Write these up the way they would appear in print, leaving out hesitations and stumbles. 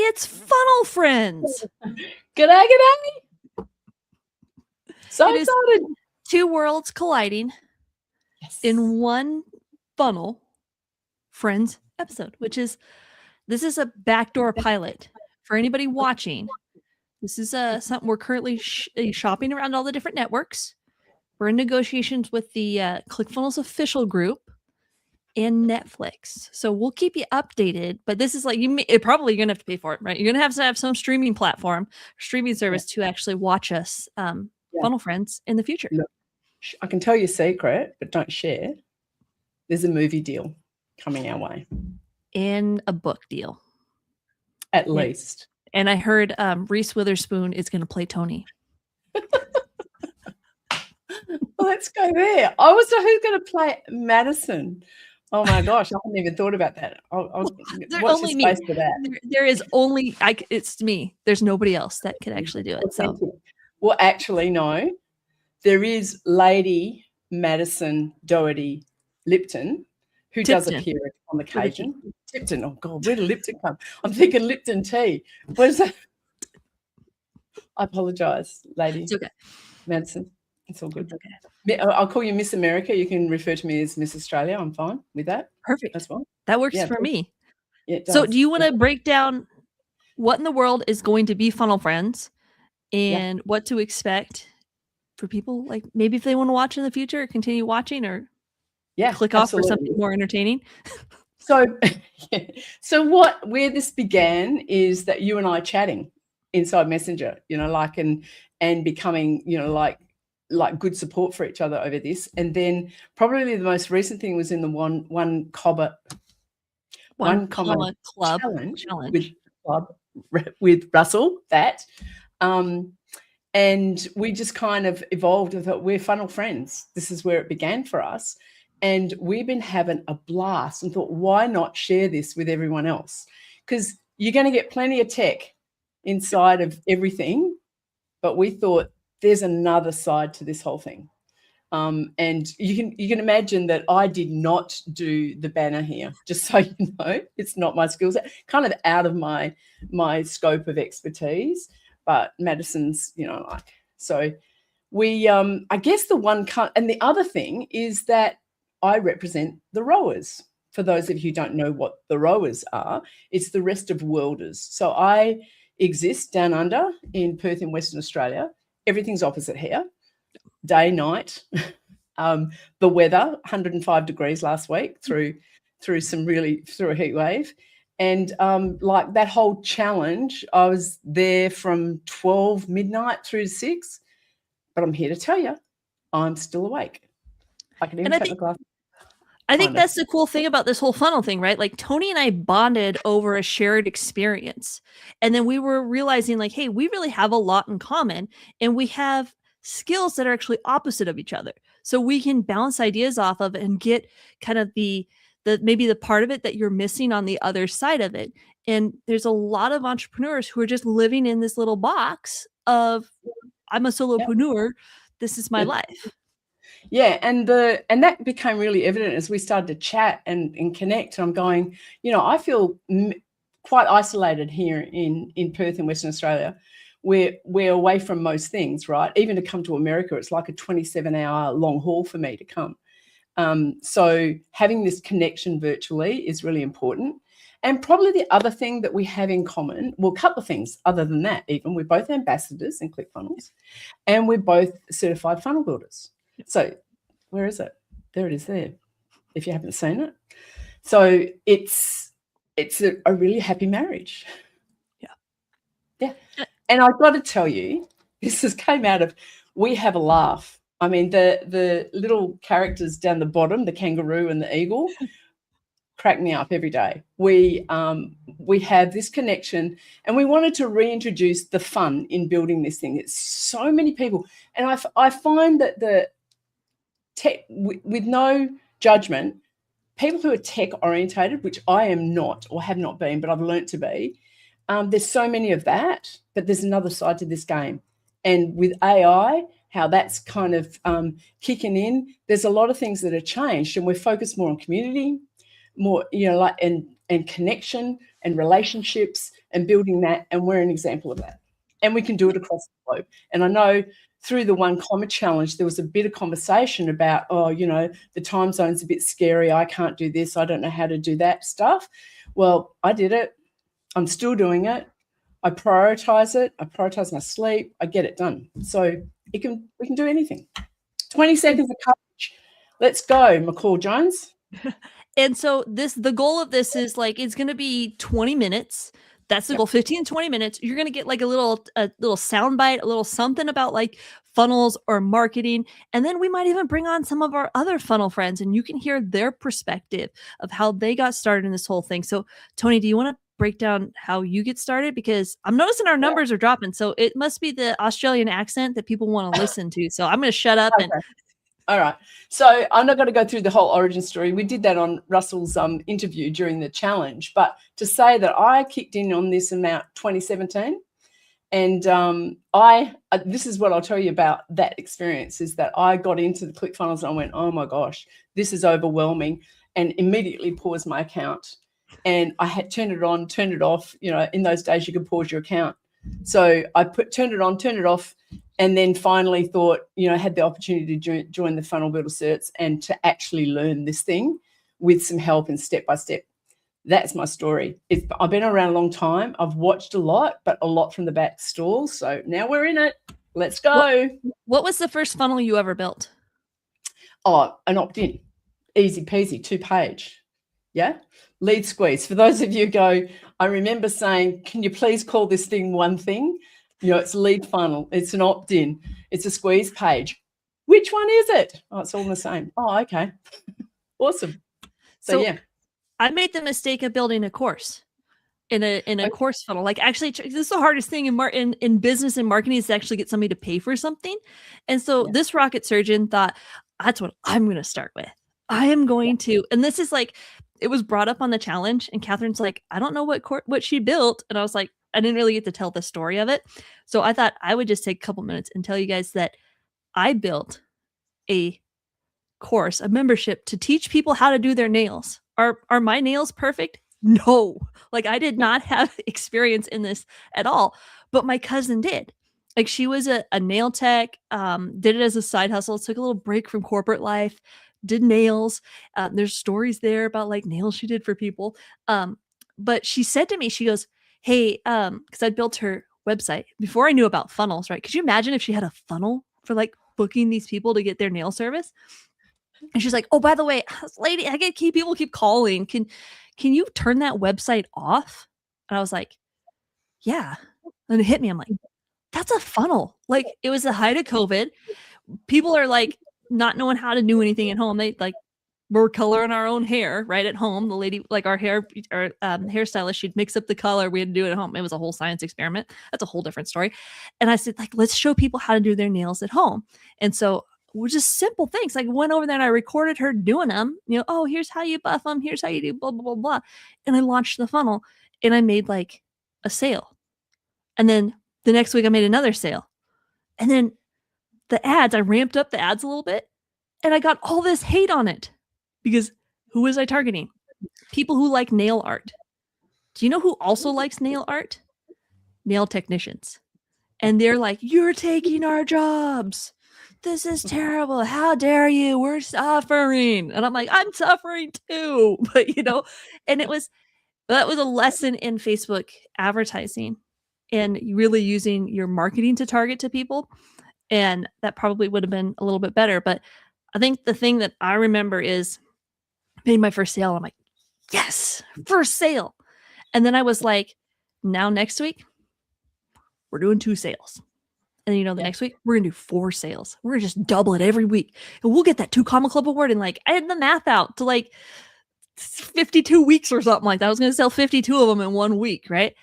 it's Funnel Friends. G'day. So It is excited. two worlds colliding in one Funnel Friends episode, this is a backdoor pilot for anybody watching. This is something we're currently shopping around all the different networks. We're in negotiations with the ClickFunnels official group and Netflix. So we'll keep you updated, but this is like probably you're gonna have to pay for it, right? You're gonna have to have some streaming platform, streaming service to actually watch us Funnel Friends in the future. Look, I can tell you a secret, but don't share. There's a movie deal coming our way. And a book deal. At least. And I heard Reese Witherspoon is gonna play Toni. Let's go there. I was who's going to play Madison. Oh my gosh, I haven't even thought about that. I'll watch the space for that. There is only it's me. There's nobody else that could actually do it. So, well, actually, no. There is Lady Madison Doherty Lipton, who does appear on occasion. Tipton. Oh God, where did Lipton come? I'm thinking Lipton tea. What is that? I apologise, Lady. It's okay. Madison. It's all good. Okay. I'll call you Miss America. You can refer to me as Miss Australia. I'm fine with that. Perfect. That's fine. That works for me. Yeah, so do you want to break down what in the world is going to be Funnel Friends and what to expect for people, like maybe if they want to watch in the future or continue watching or click off for something more entertaining? So where this began is that you and I chatting inside Messenger, and becoming, like good support for each other over this. And then probably the most recent thing was in the one comma club challenge. With Russell, and we just kind of evolved and thought, we're Funnel Friends. This is where it began for us. And we've been having a blast and thought, why not share this with everyone else? Because you're going to get plenty of tech inside of everything, but we thought, there's another side to this whole thing. And you can imagine that I did not do the banner here, just so you know. It's not my skill set, kind of out of my scope of expertise, but Madison's, so we, I guess and the other thing is that I represent the rowers. For those of you who don't know what the rowers are, it's the rest of worlders. So I exist down under in Perth in Western Australia. Everything's opposite here, day, night. The weather, 105 degrees last week through a heat wave. And like that whole challenge, I was there from 12 midnight through to 6. But I'm here to tell you, I'm still awake. I can even take my glasses. I think that's the cool thing about this whole funnel thing, right? Like Toni and I bonded over a shared experience. And then we were realizing like, hey, we really have a lot in common and we have skills that are actually opposite of each other. So we can bounce ideas off of and get kind of the maybe the part of it that you're missing on the other side of it. And there's a lot of entrepreneurs who are just living in this little box of I'm a solopreneur. Yep. This is my life. Yeah, and that became really evident as we started to chat and connect. And I'm going, I feel quite isolated here in Perth in Western Australia. We're away from most things, right? Even to come to America, it's like a 27-hour long haul for me to come. So having this connection virtually is really important. And probably the other thing that we have in common, well, a couple of things other than that even, we're both ambassadors in ClickFunnels and we're both certified funnel builders. So where is it? There it is there, if you haven't seen it. So it's a really happy marriage. Yeah. And I've got to tell you, this just came out of, we have a laugh. I mean, the little characters down the bottom, the kangaroo and the eagle, crack me up every day. We have this connection and we wanted to reintroduce the fun in building this thing. It's so many people. And I find that the tech, with no judgment, people who are tech orientated, which I am not or have not been, but I've learned to be, there's so many of that, but there's another side to this game. And with AI, how that's kind of kicking in, there's a lot of things that are changed and we're focused more on community, more, and connection and relationships and building that. And we're an example of that. And we can do it across the globe. And I know through the One Comma Challenge, there was a bit of conversation about, oh, you know, the time zone's a bit scary. I can't do this. I don't know how to do that stuff. Well, I did it. I'm still doing it. I prioritize it. I prioritize my sleep. I get it done. So we can do anything. 20 seconds of courage. Let's go, McCall Jones. And so the goal of this is like, it's going to be 20 minutes. That's the goal, 15, 20 minutes. You're going to get like a little soundbite, a little something about like funnels or marketing. And then we might even bring on some of our other funnel friends and you can hear their perspective of how they got started in this whole thing. So Toni, do you want to break down how you get started? Because I'm noticing our numbers are dropping. So it must be the Australian accent that people want to listen to. So I'm going to shut up. Okay. All right. So I'm not going to go through the whole origin story. We did that on Russell's interview during the challenge. But to say that I kicked in on this in 2017, and this is what I'll tell you about that experience, is that I got into the ClickFunnels and I went, oh my gosh, this is overwhelming, and immediately paused my account. And I had turned it on, turned it off. You know, in those days you could pause your account. So I turned it on, turned it off, and then finally thought, you know, had the opportunity to join the Funnel Builder certs and to actually learn this thing with some help and step by step. That's my story. I've been around a long time. I've watched a lot, but a lot from the back stall. So now we're in it. Let's go. What was the first funnel you ever built? Oh, an opt-in. Easy peasy, 2-page. Yeah. Lead squeeze. For those of you who go, I remember saying, can you please call this thing one thing? You know, it's a lead funnel. It's an opt-in. It's a squeeze page. Which one is it? Oh, it's all the same. Oh, okay. Awesome. So yeah. I made the mistake of building a course in a course funnel. Like, actually, this is the hardest thing in business and marketing, is to actually get somebody to pay for something. And so this rocket surgeon thought, that's what I'm going to start with. I am going to, and this is like, it was brought up on the challenge, and Catherine's like, I don't know what she built. And I was like, I didn't really get to tell the story of it. So I thought I would just take a couple minutes and tell you guys that I built a course, a membership to teach people how to do their nails. Are my nails perfect? No. Like, I did not have experience in this at all, but my cousin did. Like, she was a nail tech, did it as a side hustle, took a little break from corporate life, did nails. There's stories there about like nails she did for people. But she said to me, she goes, hey, because I built her website before I knew about funnels, right? Could you imagine if she had a funnel for like booking these people to get their nail service? And she's like, oh, by the way, lady, people keep calling. Can you turn that website off? And I was like, yeah. And it hit me. I'm like, that's a funnel. Like, it was the height of COVID. People are like not knowing how to do anything at home. They like, we're coloring our own hair right at home. The lady, like our hairstylist, she'd mix up the color. We had to do it at home. It was a whole science experiment. That's a whole different story. And I said, like, let's show people how to do their nails at home. And so we're just simple things. Like, went over there and I recorded her doing them. You know, oh, here's how you buff them. Here's how you do blah, blah, blah, blah. And I launched the funnel and I made like a sale. And then the next week I made another sale. And then the ads, I ramped up the ads a little bit and I got all this hate on it. Because who was I targeting? People who like nail art. Do you know who also likes nail art? Nail technicians. And they're like, you're taking our jobs. This is terrible. How dare you? We're suffering. And I'm like, I'm suffering too. But, you know, and that was a lesson in Facebook advertising and really using your marketing to target to people. And that probably would have been a little bit better. But I think the thing that I remember is made my first sale. I'm like, yes, first sale. And then I was like, now next week, we're doing 2 sales. And you know, the next week, we're going to do 4 sales. We're going to just double it every week. And we'll get that 2 Comma Club award. And like, I had the math out to like 52 weeks or something like that. I was going to sell 52 of them in 1 week. Right.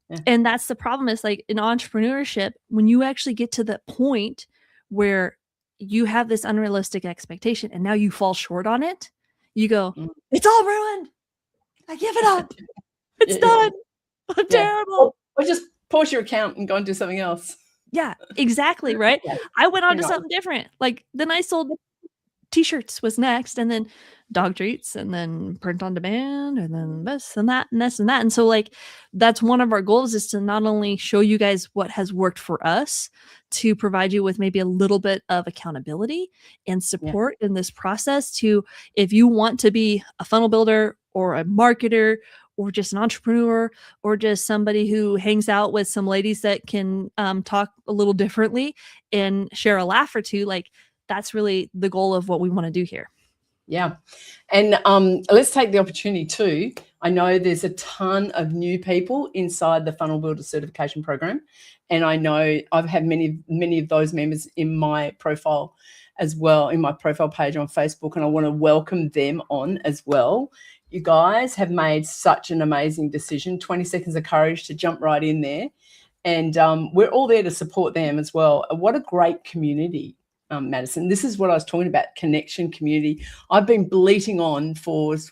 Yeah. And that's the problem, is like in entrepreneurship, when you actually get to the point where you have this unrealistic expectation and now you fall short on it, you go, it's all ruined. I give it up. It's done. I'm terrible. Or just pause your account and go and do something else. Yeah, exactly. Right. I went on to something different. Like, then I sold t-shirts was next, and then dog treats, and then print on demand, and then this and that and this and that. And so like that's one of our goals, is to not only show you guys what has worked for us, to provide you with maybe a little bit of accountability and support in this process, to, if you want to be a funnel builder or a marketer or just an entrepreneur or just somebody who hangs out with some ladies that can talk a little differently and share a laugh or two, like that's really the goal of what we want to do here. Yeah. And let's take the opportunity too. I know there's a ton of new people inside the Funnel Builder Certification Program. And I know I've had many of those members in my profile as well, in my profile page on Facebook, and I want to welcome them on as well. You guys have made such an amazing decision, 20 seconds of courage to jump right in there. And we're all there to support them as well. What a great community. Madison, this is what I was talking about, connection, community. I've been bleating on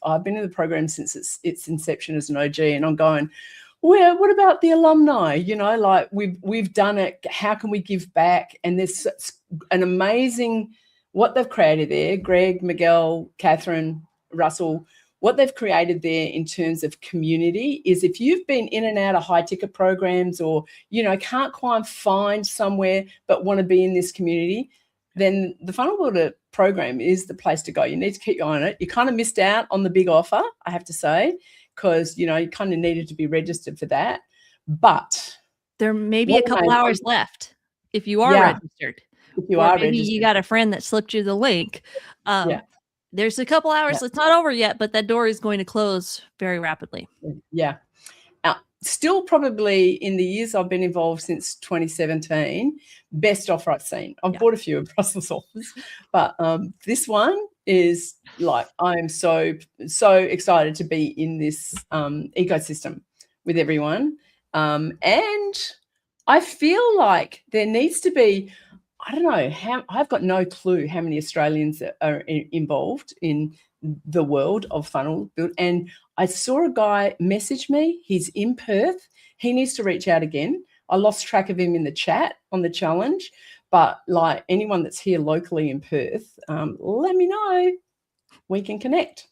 I've been in the program since its inception as an OG, and I'm going, well, what about the alumni? You know, like we've done it. How can we give back? And there's an amazing, what they've created there, Greg, Miguel, Catherine, Russell, what they've created there in terms of community is, if you've been in and out of high ticket programs, or, you know, can't quite find somewhere but want to be in this community, then the Funnel Builder program is the place to go. You need to keep your eye on it. You kind of missed out on the big offer, I have to say, because, you know, you kind of needed to be registered for that. But there may be a couple hours left if you are registered. If you are registered. You got a friend that slipped you the link. There's a couple hours. It's not over yet, but that door is going to close very rapidly. Yeah. Still probably in the years I've been involved since 2017, best offer I've seen. I've bought a few of Brussels offers, but this one is like, I'm so excited to be in this ecosystem with everyone. And I feel like there needs to be, I don't know, I've got no clue how many Australians are involved in the world of funnel build. And I saw a guy message me. He's in Perth. He needs to reach out again. I lost track of him in the chat on the challenge, but like anyone that's here locally in Perth, let me know. We can connect.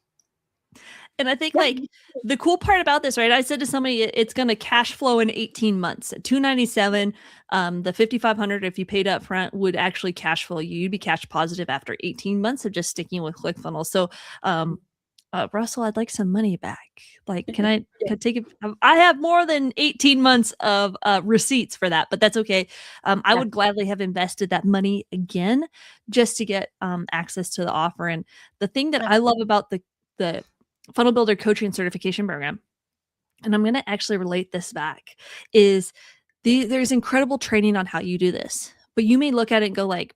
And I think like the cool part about this, right? I said to somebody, it's going to cash flow in 18 months. At $297, the $5,500, if you paid up front, would actually cash flow you. You'd be cash positive after 18 months of just sticking with ClickFunnels. So, Russell, I'd like some money back. Like, can I take it? I have more than 18 months of receipts for that, but that's okay. I would gladly have invested that money again just to get access to the offer. And the thing that I love about the Funnel Builder Coaching and Certification Program, and I'm going to actually relate this back, is there's incredible training on how you do this. But you may look at it and go like,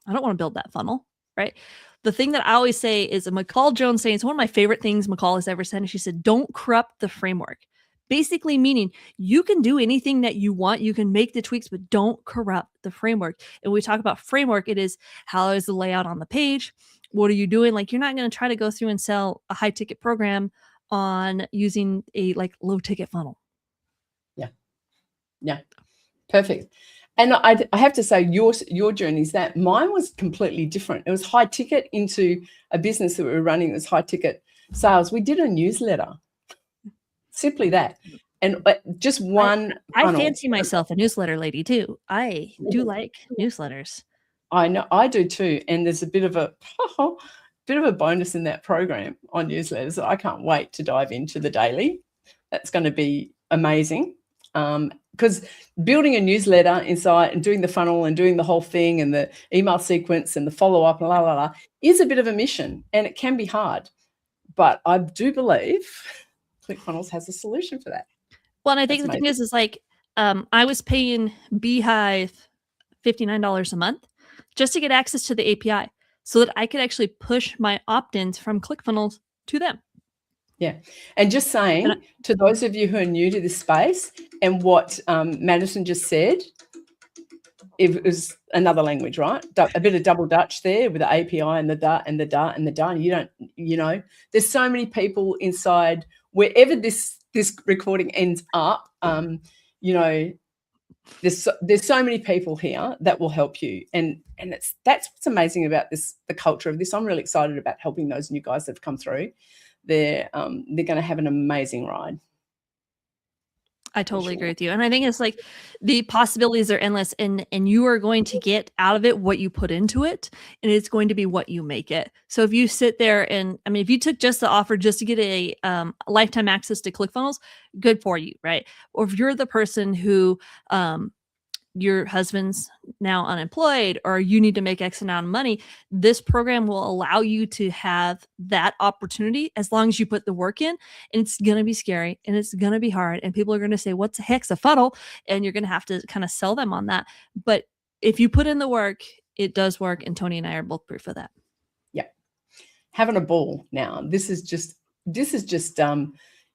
I don't want to build that funnel, right? The thing that I always say is, McCall Jones saying, it's one of my favorite things McCall has ever said. And she said, don't corrupt the framework. Basically meaning you can do anything that you want. You can make the tweaks, but don't corrupt the framework. And when we talk about framework, it is, how is the layout on the page? What are you doing? Like, you're not going to try to go through and sell a high ticket program on using a like low ticket funnel. Yeah. Perfect. And I have to say, your journey is that mine was completely different. It was high ticket into a business that we were running. It was high ticket sales. We did a newsletter, simply that. And just one. I fancy myself a newsletter lady too. I do like newsletters. I know, I do too. And there's a bit of a bonus in that program on newsletters. I can't wait to dive into the daily. That's going to be amazing. Because building a newsletter inside and doing the funnel and doing the whole thing and the email sequence and the follow-up and is a bit of a mission, and it can be hard. But I do believe ClickFunnels has a solution for that. Well, and I think the thing is like, I was paying Beehive $59 a month just to get access to the API so that I could actually push my opt-ins from ClickFunnels to them. Yeah. And just saying to those of you who are new to this space, and what Madison just said, it was another language, right? A bit of double Dutch there with the API and the da and the da and the da. And you don't, you know, there's so many people inside wherever this recording ends up, you know, there's so many people here that will help you, and that's what's amazing about the culture of this. I'm really excited about helping those new guys that have come through. They're going to have an amazing ride. I totally agree with you. And I think it's like the possibilities are endless, and you are going to get out of it what you put into it, and it's going to be what you make it. So if you sit there and, I mean, if you took just the offer just to get a lifetime access to ClickFunnels, good for you, right? Or if you're the person who your husband's now unemployed, or you need to make X amount of money, this program will allow you to have that opportunity as long as you put the work in. And it's going to be scary, and it's going to be hard, and people are going to say, what the heck's a funnel? And you're going to have to kind of sell them on that. But if you put in the work, it does work. And Toni and I are both proof of that. Yeah. Having a ball now. This is just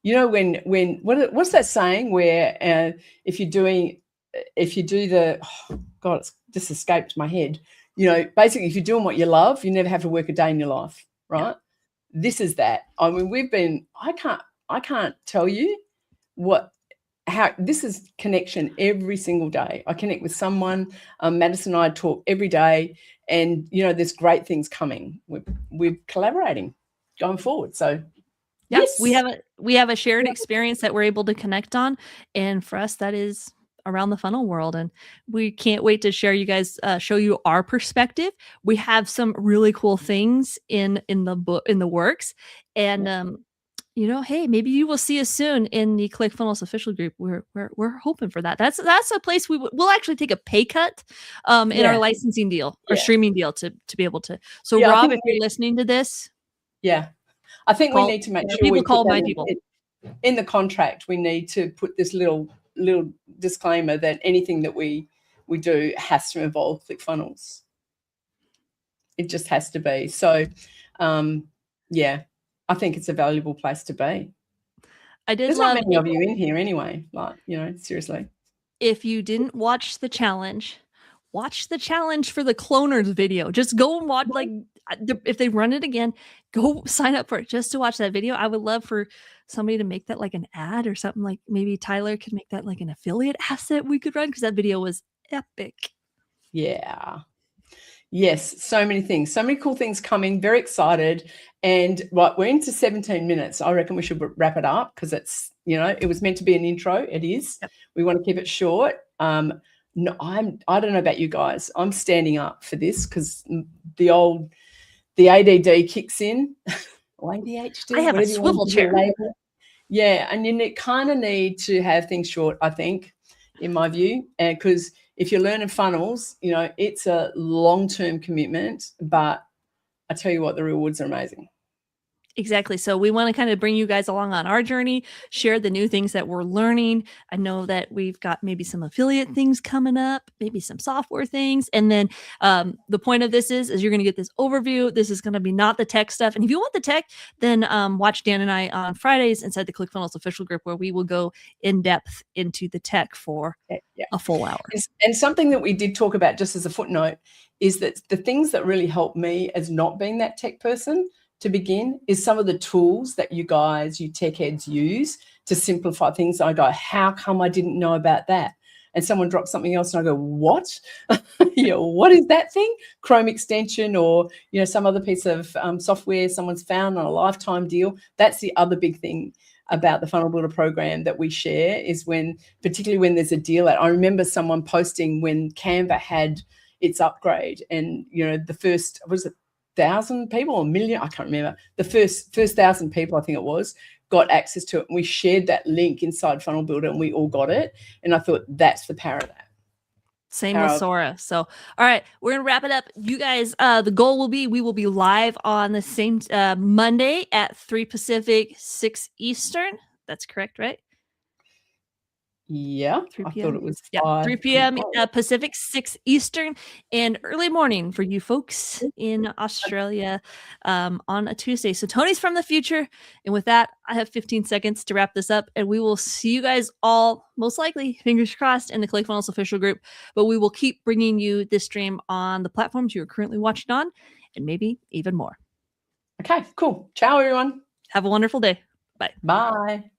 you know, when what's that saying where if you do the, oh God, it's just escaped my head. You know, basically, if you're doing what you love, you never have to work a day in your life, right? Yeah. This is that. I mean, I can't tell you how this is connection every single day. I connect with someone. Madison and I talk every day, and you know, there's great things coming. We're collaborating going forward. So yes, we have a shared experience that we're able to connect on, and for us, that is around the funnel world. And we can't wait to share you guys, show you our perspective. We have some really cool things in the works, and you know, hey, maybe you will see us soon in the ClickFunnels official group. We're hoping for that. That's a place we'll actually take a pay cut in our licensing deal or streaming deal to be able to. So Rob, if you're listening to this, I think we need to make sure we call my people in the contract. We need to put this little disclaimer that anything that we do has to involve ClickFunnels. It just has to be. So, I think it's a valuable place to be. There's not many of you in here anyway. Like, you know, seriously. If you didn't watch the challenge, watch the challenge for the cloners video. Just go and watch, like, if they run it again, go sign up for it just to watch that video. I would love for somebody to make that like an ad or something. Like maybe Tyler could make that like an affiliate asset we could run, because that video was epic. Yeah. Yes, so many things, so many cool things coming. Very excited. And right, we're into 17 minutes. I reckon we should wrap it up, because it's, you know, it was meant to be an intro. It is. Yep. We want to keep it short. No, I don't know about you guys. I'm standing up for this, because the ADD kicks in. Or ADHD. I have a swivel chair. Yeah, and you kind of need to have things short, I think, in my view, and because if you're learning funnels, you know, it's a long-term commitment, but I tell you what, the rewards are amazing. Exactly. So we want to kind of bring you guys along on our journey, share the new things that we're learning. I know that we've got maybe some affiliate things coming up, maybe some software things. And then the point of this is you're going to get this overview. This is going to be not the tech stuff. And if you want the tech, then watch Dan and I on Fridays inside the ClickFunnels official group, where we will go in depth into the tech for a full hour. And something that we did talk about, just as a footnote, is that the things that really helped me as not being that tech person to begin is some of the tools that you tech heads use to simplify things. I go, how come I didn't know about that? And someone drops something else and I go, what? You know, what is that thing? Chrome extension, or, you know, some other piece of software someone's found on a lifetime deal. That's the other big thing about the Funnel Builder program that we share, is particularly when there's a deal out. I remember someone posting when Canva had its upgrade, and, you know, the first, was it 1,000 people or 1 million? I can't remember. The first 1,000 people, I think it was, got access to it. And we shared that link inside Funnel Builder, and we all got it. And I thought, that's the power of that. Same with Sora. So, all right, we're going to wrap it up. You guys, the goal will be, we will be live on the same Monday at 3 Pacific, 6 Eastern. That's correct, right? Yeah, 3 I p.m. thought it was 3 p.m. Pacific, 6 Eastern, and early morning for you folks in Australia on a Tuesday. So Toni's from the future. And with that, I have 15 seconds to wrap this up, and we will see you guys all, most likely, fingers crossed, in the ClickFunnels official group. But we will keep bringing you this stream on the platforms you're currently watching on, and maybe even more. Okay, cool. Ciao, everyone. Have a wonderful day. Bye. Bye.